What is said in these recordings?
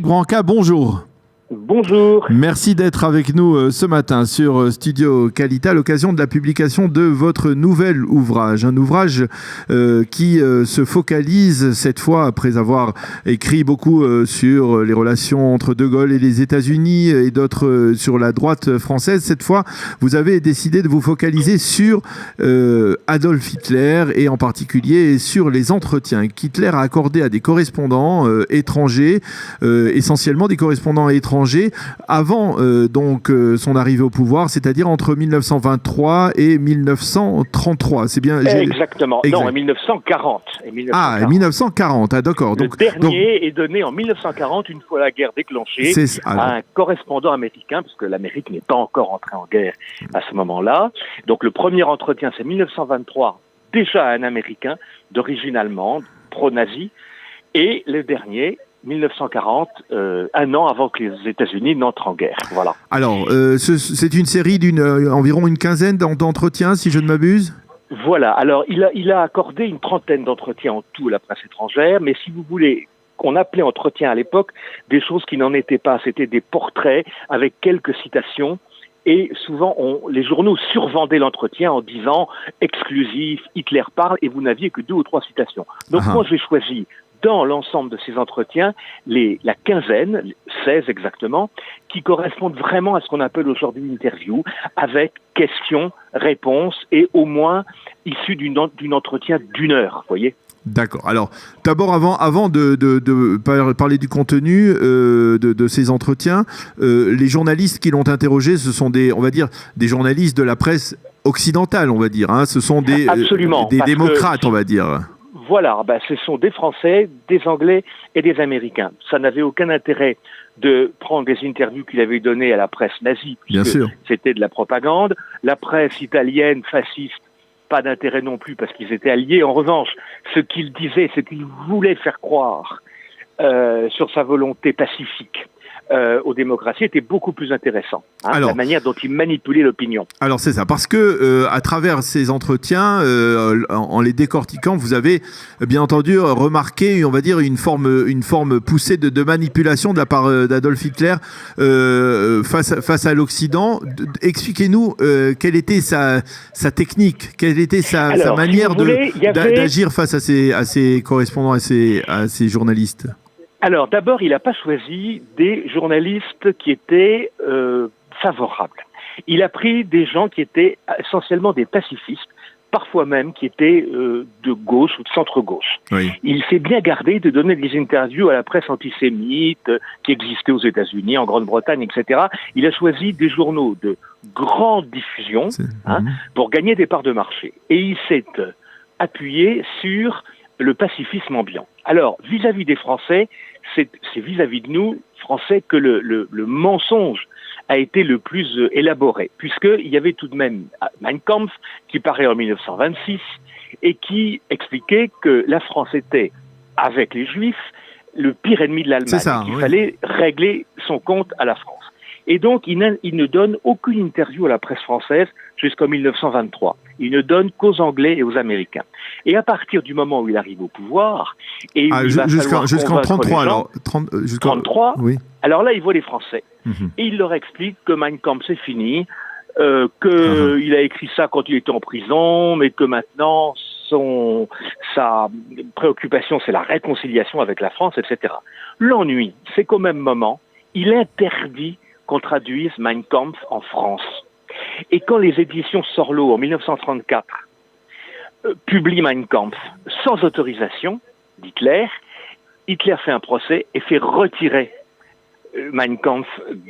Éric Branca, bonjour. Bonjour. Merci d'être avec nous ce matin sur Studio Qualité à l'occasion de la publication de votre nouvel ouvrage. Un ouvrage qui se focalise cette fois, après avoir écrit beaucoup sur les relations entre De Gaulle et les États-Unis et d'autres sur la droite française. Cette fois, vous avez décidé de vous focaliser sur Adolf Hitler et en particulier sur les entretiens qu'Hitler a accordés à des correspondants étrangers, essentiellement des correspondants étrangers, avant son arrivée au pouvoir, c'est-à-dire entre 1923 et 1933. C'est bien exactement. Exact. Non, en 1940. Ah, 1940. Ah, d'accord. Le dernier est donné en 1940, une fois la guerre déclenchée, à un correspondant américain, parce que l'Amérique n'est pas encore entrée en guerre à ce moment-là. Donc le premier entretien, c'est 1923, déjà à un Américain d'origine allemande, pro-nazi, et le dernier 1940, un an avant que les États-Unis n'entrent en guerre. Voilà. Alors, c'est une série d'environ une quinzaine d'entretiens, si je ne m'abuse. Voilà. Alors, il a accordé une trentaine d'entretiens en tout à la presse étrangère, mais si vous voulez, qu'on appelait entretien à l'époque, des choses qui n'en étaient pas. C'était des portraits avec quelques citations. Et souvent, les journaux survendaient l'entretien en disant « exclusif, Hitler parle » et vous n'aviez que 2 ou 3 citations. Donc moi, j'ai choisi dans l'ensemble de ces entretiens, la quinzaine, 16 exactement, qui correspondent vraiment à ce qu'on appelle aujourd'hui une interview, avec questions, réponses, et au moins issues d'un entretien d'1 heure, vous voyez. D'accord. Alors, d'abord, avant de parler du contenu de ces entretiens, les journalistes qui l'ont interrogé, ce sont des journalistes de la presse occidentale, on va dire. Hein. Ce sont des démocrates, on va dire. Voilà, ce sont des Français, des Anglais et des Américains. Ça n'avait aucun intérêt de prendre des interviews qu'il avait données à la presse nazie, puisque c'était de la propagande. La presse italienne fasciste, pas d'intérêt non plus, parce qu'ils étaient alliés. En revanche, ce qu'ils disaient, ce qu'ils voulaient faire croire sur sa volonté pacifique aux démocraties était beaucoup plus intéressant. La manière dont il manipulait l'opinion. Alors c'est ça, parce que à travers ces entretiens, en les décortiquant, vous avez bien entendu remarqué, on va dire, une forme poussée de manipulation de la part d'Adolf Hitler face à l'Occident. Expliquez-nous quelle était sa technique, quelle était sa manière d'agir face à ses correspondants, à ses journalistes. Alors, d'abord, il n'a pas choisi des journalistes qui étaient favorables. Il a pris des gens qui étaient essentiellement des pacifistes, parfois même qui étaient de gauche ou de centre-gauche. Oui. Il s'est bien gardé de donner des interviews à la presse antisémite qui existait aux États-Unis, en Grande-Bretagne, etc. Il a choisi des journaux de grande diffusion pour gagner des parts de marché. Et il s'est appuyé sur le pacifisme ambiant. Alors, vis-à-vis des Français, c'est vis-à-vis de nous, Français, que le mensonge a été le plus élaboré, puisqu'il y avait tout de même Mein Kampf, qui paraît en 1926, et qui expliquait que la France était, avec les Juifs, le pire ennemi de l'Allemagne, qu'il fallait régler son compte à la France. Et donc, il ne donne aucune interview à la presse française jusqu'en 1923. Il ne donne qu'aux Anglais et aux Américains. Et à partir du moment où il arrive au pouvoir... jusqu'en 33, alors... 33, oui. Alors là, il voit les Français. Et il leur explique que Mein Kampf, c'est fini, qu'il a écrit ça quand il était en prison, mais que maintenant, sa préoccupation, c'est la réconciliation avec la France, etc. L'ennui, c'est qu'au même moment, il interdit qu'on traduise Mein Kampf en France. Et quand les éditions Sorlo, en 1934, publient Mein Kampf sans autorisation d'Hitler, Hitler fait un procès et fait retirer Mein Kampf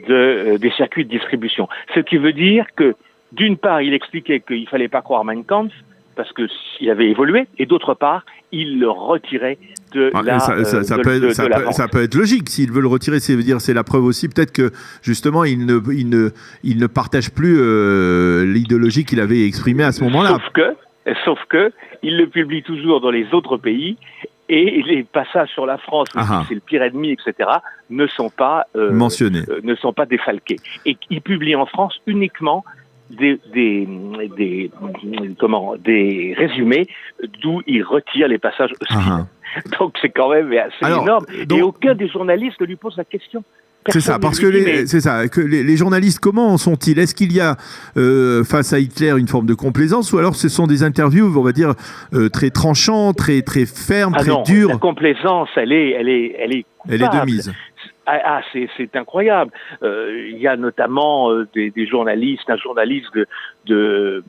des circuits de distribution. Ce qui veut dire que, d'une part, il expliquait qu'il ne fallait pas croire Mein Kampf, parce qu'il avait évolué, et d'autre part, il le retirait de la ça peut être logique. S'il veut le retirer, c'est la preuve aussi peut-être que justement il ne partage plus l'idéologie qu'il avait exprimée à ce moment-là. Sauf que il le publie toujours dans les autres pays, et les passages sur la France, où c'est le pire ennemi, etc., ne sont pas mentionnés, ne sont pas défalqués. Et il publie en France uniquement des résumés d'où il retire les passages hostiles. Donc c'est quand même assez énorme. Et aucun des journalistes ne lui pose la question. C'est ça, parce que les journalistes, comment en sont-ils? Est-ce qu'il y a face à Hitler une forme de complaisance, ou alors ce sont des interviews, on va dire, très tranchantes, très fermes, très dures? La complaisance, elle est de mise. C'est incroyable. Il y a notamment des journalistes, un journaliste de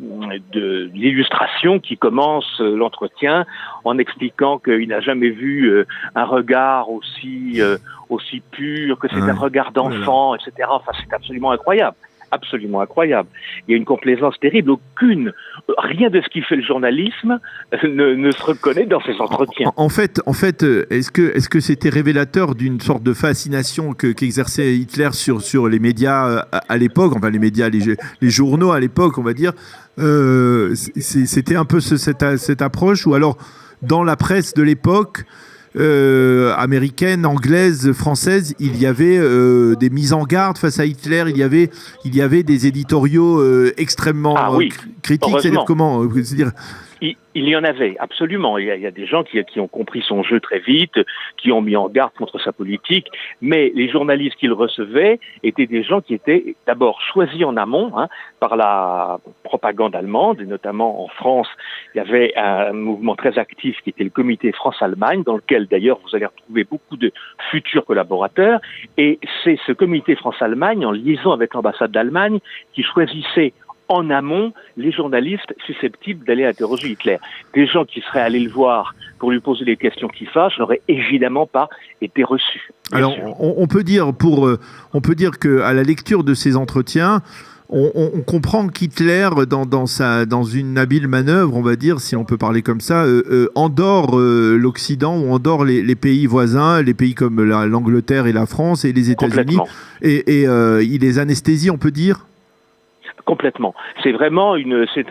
l'illustration qui commence l'entretien en expliquant qu'il n'a jamais vu un regard aussi pur, que c'est un regard d'enfant, etc. Enfin, c'est absolument incroyable. Absolument incroyable. Il y a une complaisance terrible. Rien de ce qui fait le journalisme ne se reconnaît dans ces entretiens. En fait, est-ce que c'était révélateur d'une sorte de fascination qu'exerçait Hitler sur les médias à l'époque, enfin les médias, les journaux à l'époque, on va dire, c'était un peu cette approche, ou alors dans la presse de l'époque, américaine, anglaise, française, il y avait des mises en garde face à Hitler, il y avait des éditoriaux extrêmement critiques. C'est-à-dire comment il y en avait, absolument. Il y a des gens qui ont compris son jeu très vite, qui ont mis en garde contre sa politique, mais les journalistes qu'il recevait étaient des gens qui étaient d'abord choisis en amont par la propagande allemande, et notamment en France, il y avait un mouvement très actif qui était le comité France-Allemagne, dans lequel d'ailleurs vous allez retrouver beaucoup de futurs collaborateurs, et c'est ce comité France-Allemagne, en liaison avec l'ambassade d'Allemagne, qui choisissait en amont les journalistes susceptibles d'aller interroger Hitler. Des gens qui seraient allés le voir pour lui poser des questions qui fâchent n'auraient évidemment pas été reçus. Alors, on peut dire qu'à la lecture de ces entretiens, on comprend qu'Hitler, dans une habile manœuvre, on va dire, si on peut parler comme ça, endort l'Occident, ou endort les pays voisins, les pays comme l'Angleterre et la France et les États-Unis, et il les anesthésie, on peut dire. Complètement. C'est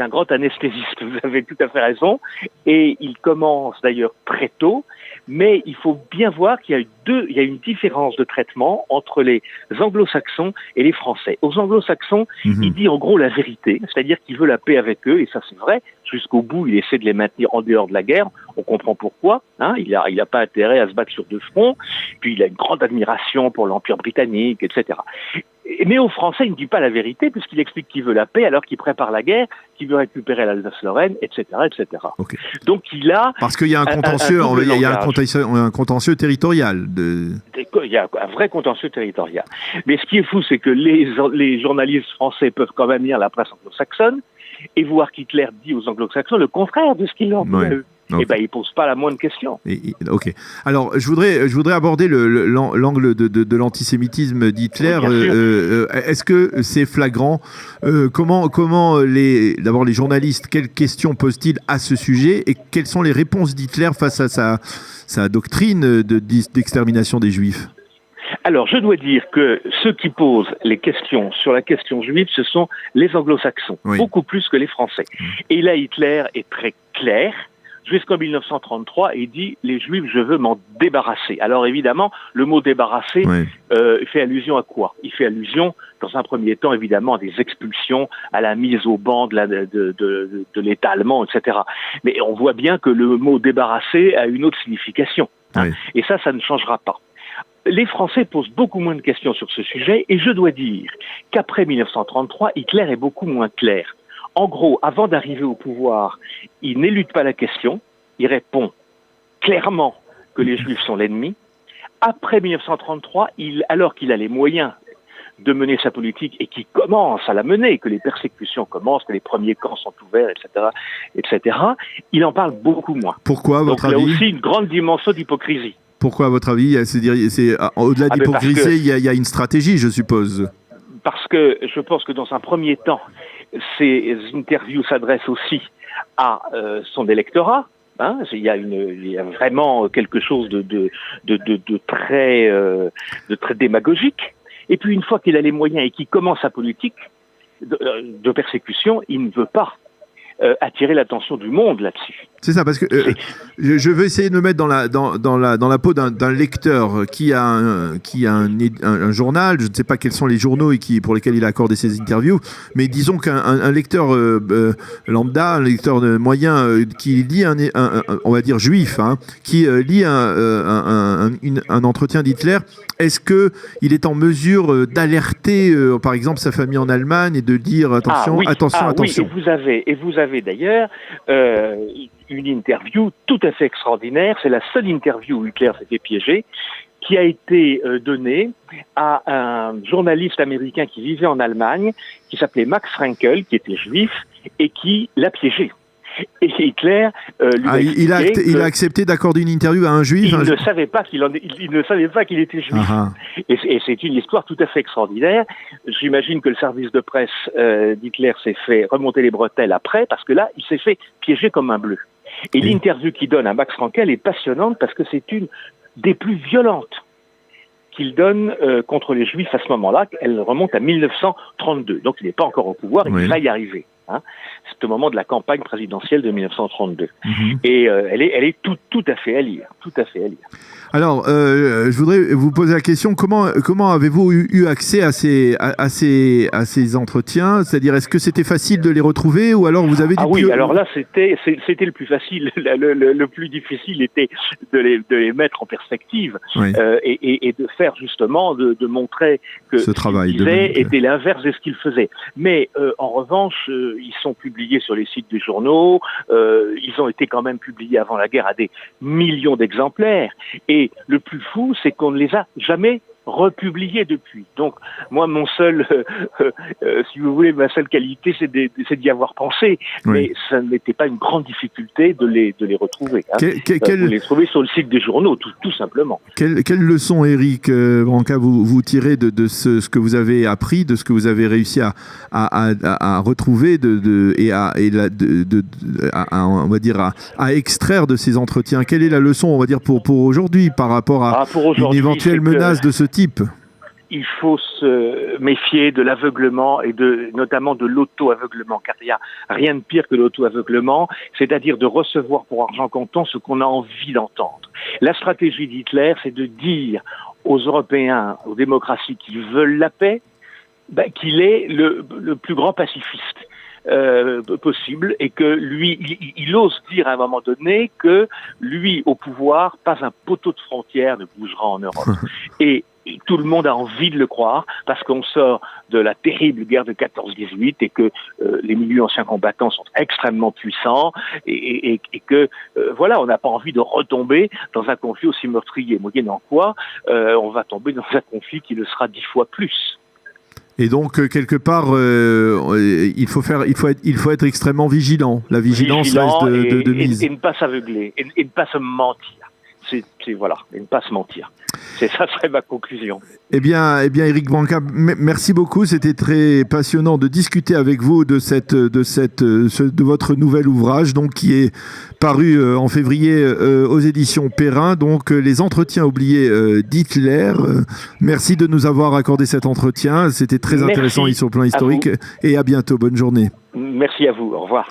un grand anesthésiste, vous avez tout à fait raison, et il commence d'ailleurs très tôt, mais il faut bien voir qu'il y a une différence de traitement entre les anglo-saxons et les français. Aux anglo-saxons, il dit en gros la vérité, c'est-à-dire qu'il veut la paix avec eux, et ça c'est vrai, jusqu'au bout il essaie de les maintenir en dehors de la guerre, on comprend pourquoi, il a pas intérêt à se battre sur deux fronts, puis il a une grande admiration pour l'Empire britannique, etc. Mais aux Français, il ne dit pas la vérité, puisqu'il explique qu'il veut la paix alors qu'il prépare la guerre, qu'il veut récupérer l'Alsace-Lorraine, etc., etc. Okay. Donc il a... Parce qu'il y a un contentieux, un contentieux territorial. Il y a un vrai contentieux territorial. Mais ce qui est fou, c'est que les journalistes français peuvent quand même lire la presse anglo-saxonne et voir qu'Hitler dit aux anglo-saxons le contraire de ce qu'il leur dit à eux. Okay. Il ne pose pas la moindre question. Ok. Alors, je voudrais aborder l'angle de l'antisémitisme d'Hitler. Est-ce que c'est flagrant? Comment d'abord les journalistes, quelles questions posent-ils à ce sujet, et quelles sont les réponses d'Hitler face à sa doctrine d'extermination des Juifs? Alors, je dois dire que ceux qui posent les questions sur la question juive, ce sont les anglo-saxons, beaucoup plus que les Français. Et là, Hitler est très clair. Jusqu'en 1933, il dit « les Juifs, je veux m'en débarrasser ». Alors évidemment, le mot « débarrasser » fait allusion à quoi? Il fait allusion, dans un premier temps, évidemment, à des expulsions, à la mise au banc de l'État allemand, etc. Mais on voit bien que le mot « débarrasser » a une autre signification. Et ça ne changera pas. Les Français posent beaucoup moins de questions sur ce sujet, et je dois dire qu'après 1933, Hitler est beaucoup moins clair. En gros, avant d'arriver au pouvoir, il n'élude pas la question, il répond clairement que les Juifs sont l'ennemi. Après 1933, alors qu'il a les moyens de mener sa politique et qu'il commence à la mener, que les persécutions commencent, que les premiers camps sont ouverts, etc., il en parle beaucoup moins. Pourquoi, à votre avis? Donc il y a aussi une grande dimension d'hypocrisie. Pourquoi, à votre avis? Au-delà d'hypocrisie, il y a une stratégie, je suppose. Parce que je pense que dans un premier temps, ces interviews s'adressent aussi à son électorat. Il y a vraiment quelque chose de très démagogique. Et puis une fois qu'il a les moyens et qu'il commence sa politique de persécution, il ne veut pas attirer l'attention du monde là-dessus. C'est ça, parce que je veux essayer de me mettre dans la peau d'un lecteur qui a un journal. Je ne sais pas quels sont les journaux pour lesquels il a accordé ses interviews, mais disons qu'un lecteur lambda, un lecteur moyen qui lit on va dire juif, hein, qui lit un entretien d'Hitler, est-ce qu'il est en mesure d'alerter, par exemple, sa famille en Allemagne et de dire attention, attention. Oui, et vous avez d'ailleurs une interview tout à fait extraordinaire. C'est la seule interview où Hitler s'est fait piéger, qui a été donnée à un journaliste américain qui vivait en Allemagne, qui s'appelait Max Frankel, qui était juif, et qui l'a piégé. Et Hitler il a accepté d'accorder une interview à un juif. Il ne savait pas qu'il était juif. Et c'est une histoire tout à fait extraordinaire. J'imagine que le service de presse d'Hitler s'est fait remonter les bretelles après, parce que là, il s'est fait piéger comme un bleu. Et l'interview qu'il donne à Max Frankel est passionnante parce que c'est une des plus violentes qu'il donne contre les Juifs à ce moment-là. Elle remonte à 1932. Donc il n'est pas encore au pouvoir, il va y arriver. Hein. C'est au moment de la campagne présidentielle de 1932. Et elle est tout à fait à lire. Tout à fait à lire. Alors, je voudrais vous poser la question, comment avez-vous eu accès à ces entretiens? C'est-à-dire, est-ce que c'était facile de les retrouver ou alors vous avez dit... oui, alors là, c'était le plus facile. Le plus difficile était de les mettre en perspective et de faire justement, de montrer que ce travail était l'inverse de ce qu'il faisait. Mais en revanche, ils sont publiés sur les sites des journaux, ils ont été quand même publiés avant la guerre à des millions d'exemplaires. Et le plus fou, c'est qu'on ne les a jamais republiés depuis. Donc, moi, mon seul, si vous voulez, ma seule qualité, c'est d'y avoir pensé. Oui. Mais ça n'était pas une grande difficulté de les retrouver. Hein. Vous les trouvez sur le site des journaux, tout simplement. Quelle leçon, Éric Branca, vous tirez de ce que vous avez appris, de ce que vous avez réussi à retrouver on va dire, à extraire de ces entretiens? Quelle est la leçon, on va dire, pour aujourd'hui par rapport à une éventuelle menace de ce type? Il faut se méfier de l'aveuglement et notamment de l'auto-aveuglement, car il n'y a rien de pire que l'auto-aveuglement, c'est-à-dire de recevoir pour argent comptant ce qu'on a envie d'entendre. La stratégie d'Hitler, c'est de dire aux Européens, aux démocraties qui veulent la paix, qu'il est le plus grand pacifiste possible, et que lui, il ose dire à un moment donné que lui, au pouvoir, pas un poteau de frontière ne bougera en Europe. Et tout le monde a envie de le croire, parce qu'on sort de la terrible guerre de 14-18 et que les milieux anciens combattants sont extrêmement puissants et que, voilà, on n'a pas envie de retomber dans un conflit aussi meurtrier. Moyennant quoi, on va tomber dans un conflit qui le sera 10 fois plus. Et donc, quelque part, il faut être extrêmement vigilant. La vigilance reste de mise. Et ne pas s'aveugler, et ne pas se mentir. Voilà, et ne pas se mentir. Ça serait ma conclusion. Eh bien, Éric Branca, merci beaucoup. C'était très passionnant de discuter avec vous de votre nouvel ouvrage, donc qui est paru en février aux éditions Perrin. Donc, les entretiens oubliés d'Hitler. Merci de nous avoir accordé cet entretien. C'était très intéressant ici au plan historique. Et à bientôt. Bonne journée. Merci à vous. Au revoir.